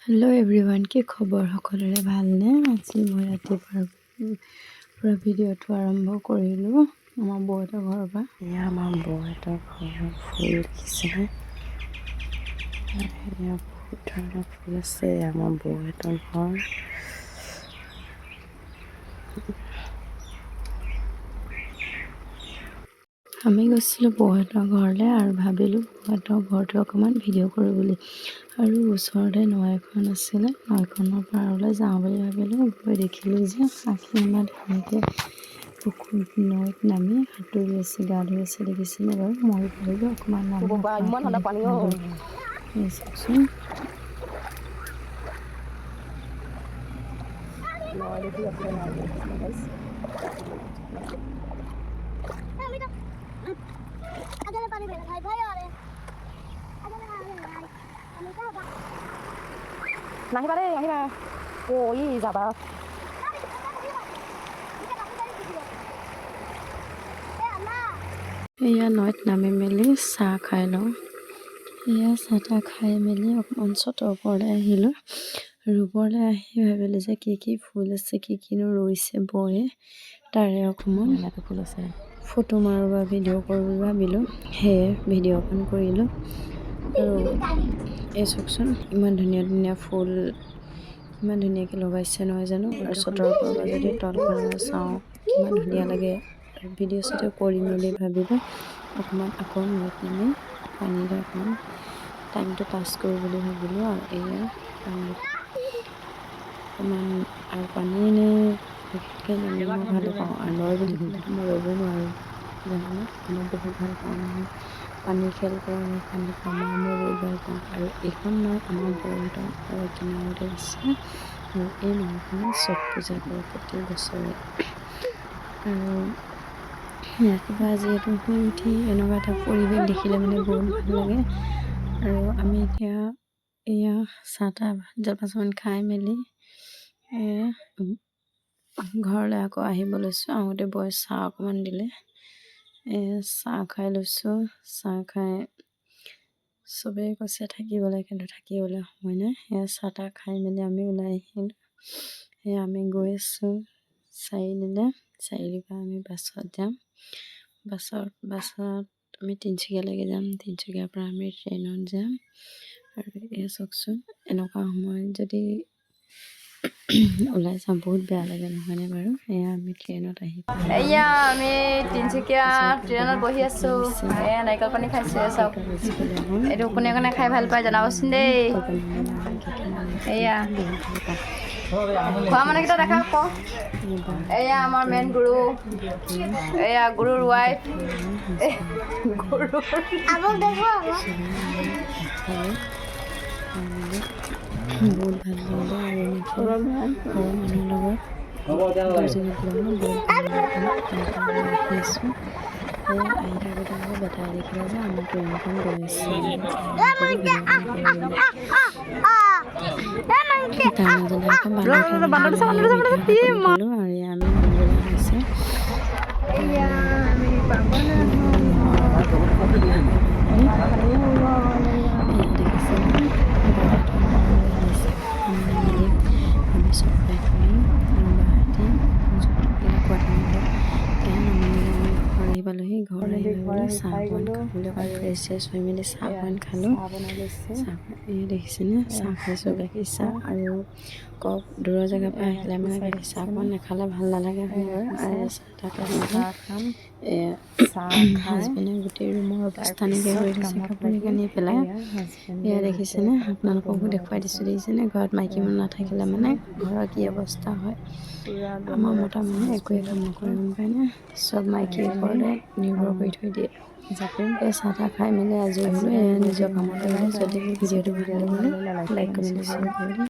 Hello everyone की खबर सकलोरे भालने আজি মই ৰাতিপুৱাৰ ভিডিঅ'টো আৰম্ভ কৰিলোঁ আমাৰ বৌহঁতৰ ঘৰৰ পৰা। এয়া আমাৰ বৌহঁতৰ ঘৰৰ ফুল দেখিছে এয়া বহুত ধৰণৰ ফুল আছে আমাৰ বৌহঁতৰ ঘৰ। আমি গৈছিলোঁ বৌহঁতৰ ঘৰলৈ আৰু ভাবিলোঁ বৌহঁতৰ ঘৰটো অকণমান ভিডিঅ' কৰোঁ বুলি। আৰু ওচৰতে নৈ এখন আছিলে, নৈখনৰ পাৰলৈ যাওঁ বুলি ভাবিলোঁ। গৈ দেখিলোঁ যে আখি ইমান ধুনীয়াকৈ পুখুৰীত নৈত নামি সাঁতুৰি আছে, গা ধুই আছে দেখিছিলে বাৰু। মই ভাবিলোঁ অকণমান নামি চাওকচোন। নাহিবা দেই, আহিবা। ই যাবা। এয়া নৈত নামি মেলি চাহ খাই লওঁ। এয়া চাহ তাহ খাই মেলি অকণমান চটৰ ওপৰলৈ আহিলোঁ। ওপৰলৈ আহি ভাবিলোঁ যে কি ফুল আছে, কিনো ৰুইছে বৌয়ে, তাৰে অকণমান ফুল আছে ফটো মাৰোঁ বা ভিডিঅ' কৰোঁ বুলি ভাবিলোঁ। সেয়ে ভিডিঅ' অকণ কৰিলোঁ। আৰু এই চাওকচোন ইমান ধুনীয়া ধুনীয়া ফুল ইমান ধুনীয়াকৈ লগাইছে নহয় জানো। আৰু চটৰ ওপৰৰ পৰা যদি তলখনলৈ চাওঁ কিমান ধুনীয়া লাগে। আৰু ভিডিঅ' চিডিঅ' কৰি মেলি ভাবিলোঁ অকণমান আকৌ নৈত নামি পানীতে অকণমান টাইমটো পাছ কৰোঁ বুলি ভাবিলোঁ। আৰু এয়া পানীত অকণমান আৰু পানী এনেই বিশেষকৈ নামি মই ভাল পাওঁ। আৰু নৈ বুলি ক'লেতো মই ৰ'ব নোৱাৰোঁ জানেনে। মই বহুত ভাল পাওঁ নহয় পানী খেল কৰা বা পানীত নমা মই বহুত ভাল পাওঁ। আৰু এইখন নৈ আমাৰ বৌহঁতৰ ঘৰৰ কিনাৰতে আছে। আৰু এই নৈখনত ছট পূজা কৰে প্ৰতি বছৰে। আৰু ৰাতিপুৱা যিহেতু শুই উঠি এনেকুৱা এটা পৰিৱেশ দেখিলে মানে বহুত ভাল লাগে। আৰু আমি এতিয়া এয়া চাহ তাহ জলপান খাই মেলি ঘৰলৈ আকৌ আহিব লৈছোঁ। আহোঁতে বৌয়ে চাহ অকণমান দিলে, চাহ খাই লৈছোঁ। চাহ খাই চবেই কৈছে থাকিবলৈ, কিন্তু থাকিবলৈ সময় নাই। সেয়া চাহ তাহ খাই মেলি আমি ওলাই আহিলোঁ। সেয়া আমি গৈ আছোঁ চাৰিআলিলৈ। চাৰিআলিৰ পৰা আমি বাছত যাম। বাছত আমি তিনিচুকীয়ালৈকে যাম। তিনিচুকীয়াৰ পৰা আমি ট্ৰেইনত যাম। আৰু এয়া চাওকচোন এনেকুৱা সময়ত যদি ওলাই যাওঁ বহুত বেয়া লাগে নহয়নে বাৰু। এয়া আমি ট্ৰেইনত আহি এয়া আমি তিনিচুকীয়া ট্ৰেইনত বহি আছোঁ। এয়া নাৰিকল পানী খাইছোঁ। চাওক এইটো কোনে কোনে খাই ভাল পায় জনাবচোন দেই। এয়া খোৱা মানুহকেইটা দেখা আকৌ। এয়া আমাৰ মেইন গুৰু, এয়া গুৰুৰ ৱাইফ। বহুত ভাল লাগিলে। আৰু এনেকৈ ঘৰৰ মানুহৰ লগত দুজনীক লৈ বহুত ভাল লাগে। আহি আছোঁ। সেয়া আহি থাকোঁতে আকৌ বেটাই দেখিলে যে আমাৰ ট্ৰেইনখন গৈ আছে। তাৰ মাজতে আকৌ বান্দৰটো গ'লোঁ। আৰু আমি নামিবলৈ হৈছে। দেখিছেনে বৌহঁতৰ ঘৰলৈ আহিছে। আমি নামিলে আমি চবৰে কৰি বাহঁতি কোৱা তেনেকৈ নামি মেলি আমি ঘৰ আহি পালোঁহি। ঘৰ আহি পেলাই চাহ অকণমান খাবলৈ ফ্ৰেছ হৈ মেলি চাহ অকণমান খালোঁ। চাহ দেখিছেনে চাহ খাইছোঁ, গাখীৰ চাহ। আৰু কওক দূৰৰ জেগাৰ পৰা আহিলে মানে গাখীৰ চাহ অকণমান নাখালে ভাল নালাগে হয় বাৰু। আৰু চাহ তাহ খাম হাজবেণ্ডে গোটেই ৰুমৰ অৱস্থা নাইকিয়া কৰি দিছে কাপোৰ কানি পেলাই। এয়া দেখিছেনে আপোনালোককো দেখুৱাই দিছোঁ। দেখিছেনে ঘৰত মাইকী মানুহ নাথাকিলে মানে ঘৰৰ কি অৱস্থা হয়। আমাৰ মতা মানুহে একোৱে কাম নকৰে গম পায়নে। চব মাইকীৰ ওপৰতে নিৰ্ভৰ কৰি থৈ দিয়ে। এই চাহ তাহ খাই মেলি আজৰি হ'লোঁ। নিজৰ কামত আহিলে। যদি ভিডিঅ'টো ভাল লাগিলে লাইক কমেণ্ট শ্বেয়াৰ কৰিলে।